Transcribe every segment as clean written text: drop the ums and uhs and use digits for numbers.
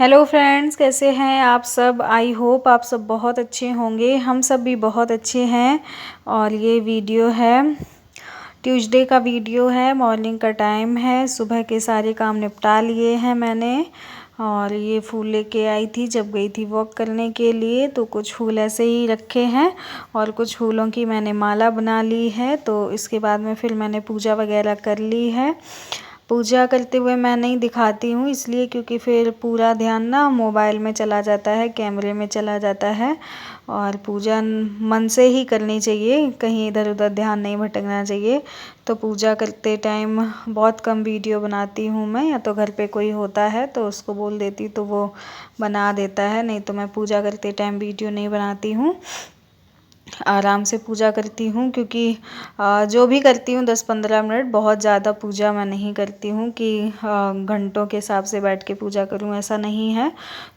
Hello friends, कैसे हैं आप सब। आई होप आप सब बहुत अच्छे होंगे। हम सब भी बहुत अच्छे हैं। और ये वीडियो है ट्यूसडे का वीडियो है। मॉर्निंग का टाइम है। सुबह के सारे काम निपटा लिए हैं मैंने। और ये फूल लेके आई थी जब गई थी वॉक करने के लिए, तो कुछ फूल ऐसे ही रखे हैं और कुछ फूलों की मैंने माला बना ली है। तो इसके बाद में फिर मैंने पूजा वगैरह कर ली है। पूजा करते हुए मैं नहीं दिखाती हूँ इसलिए क्योंकि फिर पूरा ध्यान ना मोबाइल में चला जाता है, कैमरे में चला जाता है। और पूजा मन से ही करनी चाहिए, कहीं इधर उधर ध्यान नहीं भटकना चाहिए। तो पूजा करते टाइम बहुत कम वीडियो बनाती हूँ मैं, या तो घर पे कोई होता है तो उसको बोल देती तो वो बना देता है, नहीं तो मैं पूजा करते टाइम वीडियो नहीं बनाती हूँ। आराम से पूजा करती हूँ क्योंकि जो भी करती हूँ 10-15 मिनट, बहुत ज़्यादा पूजा मैं नहीं करती हूँ कि घंटों के हिसाब से बैठ के पूजा करूँ, ऐसा नहीं है।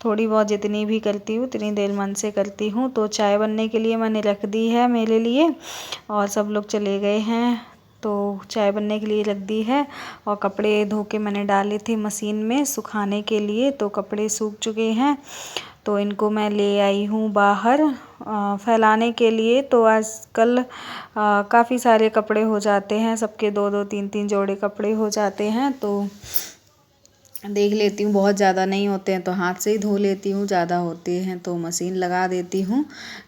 थोड़ी बहुत जितनी भी करती हूँ उतनी देर मन से करती हूँ। तो चाय बनने के लिए मैंने रख दी है मेरे लिए, और सब लोग चले गए हैं तो चाय बनने के लिए रख दी है। और कपड़े धो के मैंने डाले थे मशीन में सुखाने के लिए, तो कपड़े सूख चुके हैं। तो इनको मैं ले आई हूँ बाहर फैलाने के लिए। तो आजकल काफ़ी सारे कपड़े हो जाते हैं, सबके 2-2 3-3 जोड़े कपड़े हो जाते हैं। तो देख लेती हूँ, बहुत ज़्यादा नहीं होते हैं तो हाथ से ही धो लेती हूँ, ज़्यादा होते हैं तो मशीन लगा देती हूँ।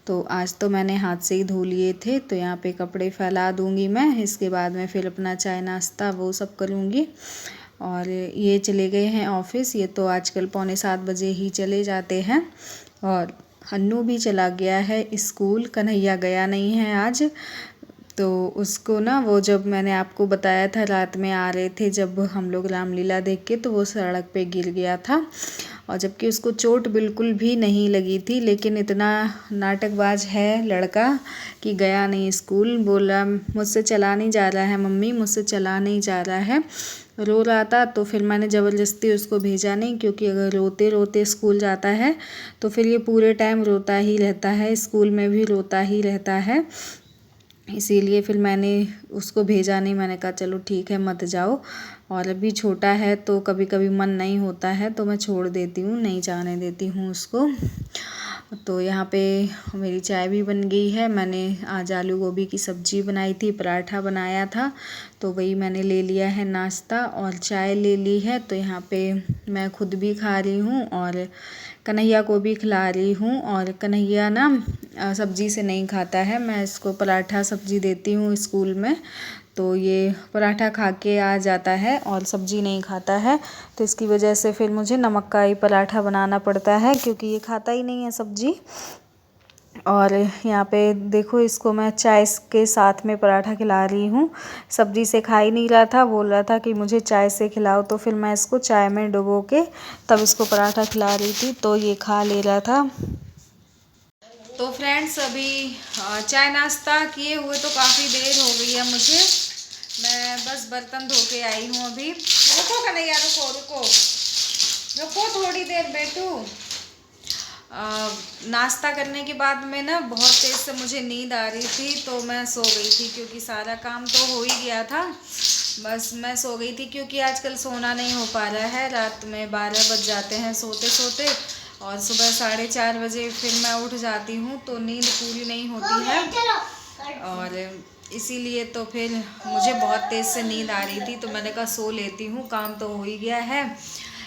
तो आज तो मैंने हाथ से ही धो लिए थे। तो यहाँ पे कपड़े फैला दूँगी मैं, इसके बाद में फिर अपना चाय नाश्ता वो सब करूँगी। और ये चले गए हैं ऑफिस, ये तो आजकल 6:45 बजे ही चले जाते हैं। और हन्नू भी चला गया है स्कूल, कन्हैया गया नहीं है आज। तो उसको ना, वो जब मैंने आपको बताया था रात में आ रहे थे जब हम लोग रामलीला देख के, तो वो सड़क पे गिर गया था। और जबकि उसको चोट बिल्कुल भी नहीं लगी थी, लेकिन इतना नाटकबाज है लड़का कि गया नहीं स्कूल। बोला मुझसे चला नहीं जा रहा है मम्मी, मुझसे चला नहीं जा रहा है, रो रहा था। तो फिर मैंने ज़बरदस्ती उसको भेजा नहीं, क्योंकि अगर रोते रोते स्कूल जाता है तो फिर ये पूरे टाइम रोता ही रहता है, स्कूल में भी रोता ही रहता है। इसीलिए फिर मैंने उसको भेजा नहीं, मैंने कहा चलो ठीक है मत जाओ। और अभी छोटा है तो कभी कभी मन नहीं होता है तो मैं छोड़ देती हूँ, नहीं जाने देती हूँ उसको। तो यहाँ पे मेरी चाय भी बन गई है। मैंने आज आलू गोभी की सब्ज़ी बनाई थी, पराठा बनाया था, तो वही मैंने ले लिया है नाश्ता, और चाय ले ली है। तो यहाँ पे मैं खुद भी खा रही हूँ और कन्हैया को भी खिला रही हूँ। और कन्हैया ना सब्ज़ी से नहीं खाता है, मैं इसको पराठा सब्ज़ी देती हूँ स्कूल में, तो ये पराठा खा के आ जाता है और सब्ज़ी नहीं खाता है। तो इसकी वजह से फिर मुझे नमक का ही पराठा बनाना पड़ता है, क्योंकि ये खाता ही नहीं है सब्ज़ी। और यहाँ पे देखो, इसको मैं चाय के साथ में पराठा खिला रही हूँ। सब्ज़ी से खा ही नहीं रहा था, बोल रहा था कि मुझे चाय से खिलाओ, तो फिर मैं इसको चाय में डुबो के तब इसको पराठा खिला रही थी, तो ये खा ले रहा था। तो फ्रेंड्स, अभी चाय नाश्ता किए हुए तो काफ़ी देर हो गई है मुझे। मैं बस बर्तन धो के आई हूँ अभी। रुको कन्हैया, रुको रुको रुको, थोड़ी देर बैठू। नाश्ता करने के बाद में ना बहुत तेज़ से मुझे नींद आ रही थी, तो मैं सो गई थी, क्योंकि सारा काम तो हो ही गया था। बस मैं सो गई थी, क्योंकि आजकल सोना नहीं हो पा रहा है। रात में 12 बज जाते हैं सोते सोते, और सुबह 4:30 बजे फिर मैं उठ जाती हूँ, तो नींद पूरी नहीं होती है। और इसीलिए तो फिर मुझे बहुत तेज़ से नींद आ रही थी, तो मैंने कहा सो लेती हूँ, काम तो हो ही गया है।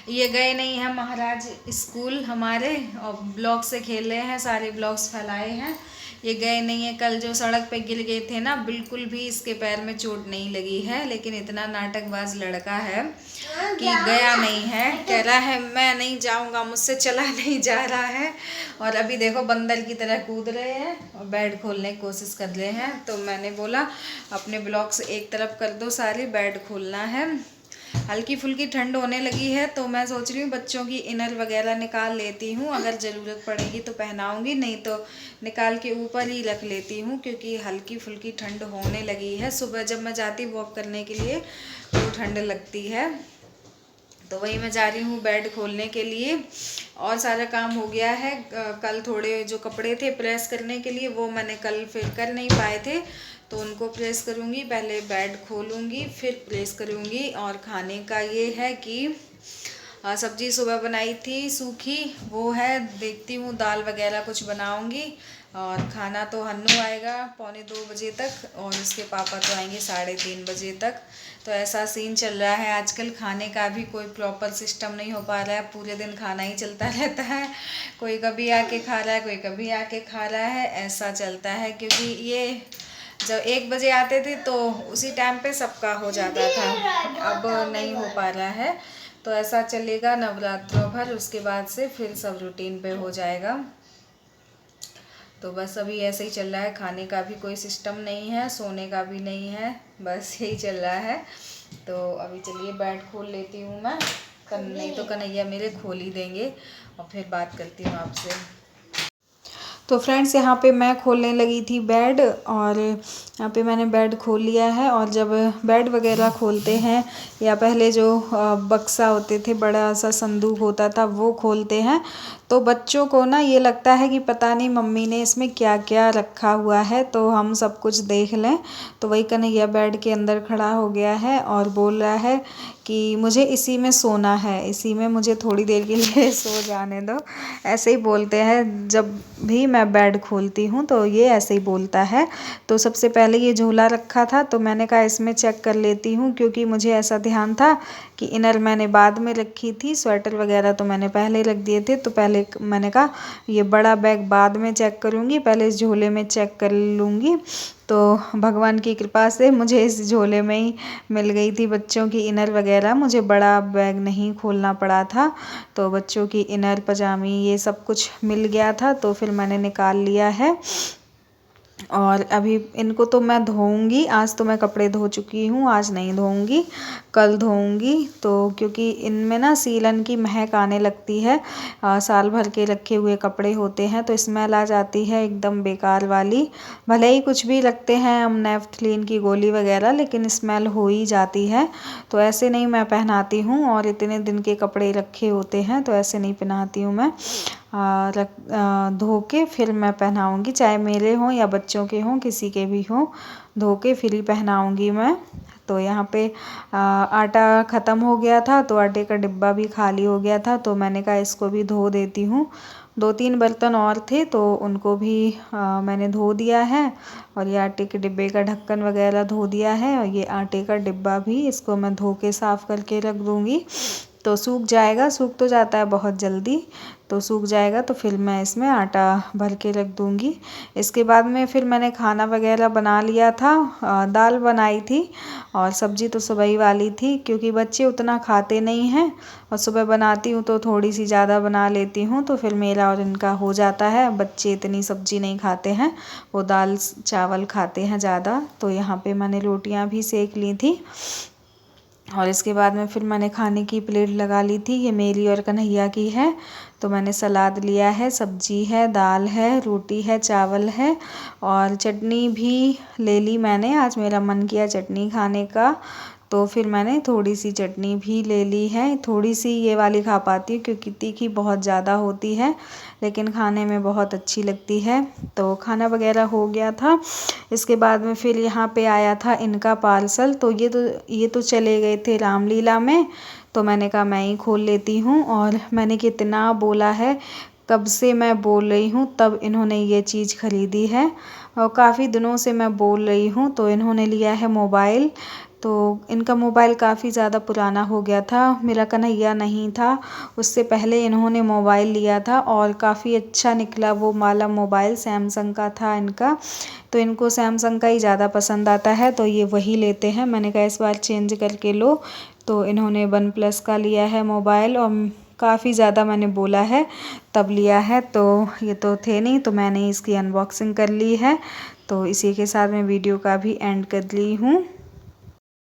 ये गए नहीं हैं महाराज स्कूल हमारे, और ब्लॉक से खेल रहे हैं, सारे ब्लॉक्स फैलाए हैं। ये गए नहीं है। कल जो सड़क पे गिर गए थे ना, बिल्कुल भी इसके पैर में चोट नहीं लगी है, लेकिन इतना नाटकबाज लड़का है कि गया नहीं है। कह रहा है मैं नहीं जाऊंगा, मुझसे चला नहीं जा रहा है। और अभी देखो बंदर की तरह कूद रहे हैं और बेड खोलने की कोशिश कर रहे हैं। तो मैंने बोला अपने ब्लॉक्स एक तरफ कर दो, सारे बेड खोलना है। हल्की फुल्की ठंड होने लगी है, तो मैं सोच रही हूँ बच्चों की इनर वगैरह निकाल लेती हूँ, अगर ज़रूरत पड़ेगी तो पहनाऊँगी, नहीं तो निकाल के ऊपर ही रख लेती हूँ, क्योंकि हल्की फुल्की ठंड होने लगी है। सुबह जब मैं जाती वॉक करने के लिए तो ठंड लगती है। तो वही मैं जा रही हूँ बेड खोलने के लिए। और सारा काम हो गया है। कल थोड़े जो कपड़े थे प्रेस करने के लिए, वो मैंने कल फिर कर नहीं पाए थे, तो उनको प्रेस करूँगी। पहले बेड खोलूँगी फिर प्रेस करूँगी। और खाने का ये है कि सब्जी सुबह बनाई थी सूखी, वो है, देखती हूँ दाल वगैरह कुछ बनाऊँगी। और खाना तो हन्नू आएगा 1:45 तक और उसके पापा तो आएंगे 3:30 बजे तक। तो ऐसा सीन चल रहा है आजकल, खाने का भी कोई प्रॉपर सिस्टम नहीं हो पा रहा है, पूरे दिन खाना ही चलता रहता है। कोई कभी आके खा रहा है, कोई कभी आके खा रहा है, ऐसा चलता है। क्योंकि ये जब 1 बजे आते थे तो उसी टाइम पे सबका हो जाता था, अब नहीं हो पा रहा है। तो ऐसा चलेगा नवरात्रों भर, उसके बाद से फिर सब रूटीन पे हो जाएगा। तो बस अभी ऐसे ही चल रहा है, खाने का भी कोई सिस्टम नहीं है, सोने का भी नहीं है, बस यही चल रहा है। तो अभी चलिए बेड खोल लेती हूँ मैं, नहीं तो कन्हैया मेरे खोल ही देंगे, और फिर बात करती हूँ आपसे। तो फ्रेंड्स यहाँ पे मैं खोलने लगी थी बेड, और यहाँ पे मैंने बेड खोल लिया है। और जब बेड वगैरह खोलते हैं या पहले जो बक्सा होते थे, बड़ा सा संदूक होता था, वो खोलते हैं, तो बच्चों को ना ये लगता है कि पता नहीं मम्मी ने इसमें क्या क्या रखा हुआ है, तो हम सब कुछ देख लें। तो वही कन्हैया बेड के अंदर खड़ा हो गया है और बोल रहा है कि मुझे इसी में सोना है, इसी में मुझे थोड़ी देर के लिए सो जाने दो। ऐसे ही बोलते हैं, जब भी मैं बेड खोलती हूँ तो ये ऐसे ही बोलता है। तो सबसे पहले ये झोला रखा था, तो मैंने कहा इसमें चेक कर लेती हूँ, क्योंकि मुझे ऐसा ध्यान था कि इनर मैंने बाद में रखी थी, स्वेटर वगैरह तो मैंने पहले रख दिए थे। तो पहले मैंने कहा ये बड़ा बैग बाद में चेक करूँगी, पहले इस झोले में चेक कर लूँगी। तो भगवान की कृपा से मुझे इस झोले में ही मिल गई थी बच्चों की इनर वगैरह, मुझे बड़ा बैग नहीं खोलना पड़ा था। तो बच्चों की इनर पजामी ये सब कुछ मिल गया था, तो फिर मैंने निकाल लिया है। और अभी इनको तो मैं धोऊंगी, आज तो मैं कपड़े धो चुकी हूँ, आज नहीं धोऊंगी, कल धोऊंगी। तो क्योंकि इनमें ना सीलन की महक आने लगती है, साल भर के रखे हुए कपड़े होते हैं तो स्मेल आ जाती है एकदम बेकार वाली। भले ही कुछ भी रखते हैं हम नेफ्थलीन की गोली वगैरह, लेकिन स्मेल हो ही जाती है। तो ऐसे नहीं मैं पहनाती हूँ, और इतने दिन के कपड़े रखे होते हैं तो ऐसे नहीं पहनाती हूँ मैं। धो के फिर मैं पहनाऊँगी, चाहे मेरे हों या बच्चों के हों, किसी के भी हों, धो के फिर ही पहनाऊँगी मैं। तो यहाँ पे आटा ख़त्म हो गया था, तो आटे का डिब्बा भी खाली हो गया था, तो मैंने कहा इसको भी धो देती हूँ। 2-3 बर्तन और थे तो उनको भी मैंने धो दिया है, और ये आटे के डिब्बे का ढक्कन वगैरह धो दिया है, और ये आटे का डिब्बा भी, इसको मैं धो के साफ़ करके रख दूँगी। तो सूख जाएगा, सूख तो जाता है बहुत जल्दी, तो सूख जाएगा तो फिर मैं इसमें आटा भर के रख दूँगी। इसके बाद में फिर मैंने खाना वगैरह बना लिया था, दाल बनाई थी, और सब्ज़ी तो सुबह ही वाली थी, क्योंकि बच्चे उतना खाते नहीं हैं, और सुबह बनाती हूँ तो थोड़ी सी ज़्यादा बना लेती हूँ, तो फिर मेरा और इनका हो जाता है। बच्चे इतनी सब्ज़ी नहीं खाते हैं, वो दाल चावल खाते हैं ज़्यादा। तो यहाँ पे मैंने रोटियाँ भी सेक ली थी, और इसके बाद में फिर मैंने खाने की प्लेट लगा ली थी, ये मेरी और कन्हैया की है। तो मैंने सलाद लिया है, सब्जी है, दाल है, रोटी है, चावल है, और चटनी भी ले ली मैंने, आज मेरा मन किया चटनी खाने का, तो फिर मैंने थोड़ी सी चटनी भी ले ली है। थोड़ी सी ये वाली खा पाती हूँ क्योंकि तीखी बहुत ज़्यादा होती है, लेकिन खाने में बहुत अच्छी लगती है। तो खाना वगैरह हो गया था। इसके बाद में फिर यहाँ पे आया था इनका पार्सल, तो ये तो चले गए थे रामलीला में, तो मैंने कहा मैं ही खोल लेती हूँ। और मैंने कितना बोला है, कब से मैं बोल रही हूँ, तब इन्होंने ये चीज़ ख़रीदी है, और काफ़ी दिनों से मैं बोल रही हूँ। तो इन्होंने लिया है मोबाइल, तो इनका मोबाइल काफ़ी ज़्यादा पुराना हो गया था, मेरा कन्हैया नहीं था उससे पहले इन्होंने मोबाइल लिया था, और काफ़ी अच्छा निकला वो वाला मोबाइल, सैमसंग का था इनका। तो इनको सैमसंग का ही ज़्यादा पसंद आता है, तो ये वही लेते हैं। मैंने कहा इस बार चेंज करके लो, तो इन्होंने वन प्लस का लिया है मोबाइल, और काफ़ी ज़्यादा मैंने बोला है तब लिया है। तो ये तो थे नहीं, तो मैंने इसकी अनबॉक्सिंग कर ली है। तो इसी के साथ मैं वीडियो का भी एंड कर ली हूँ।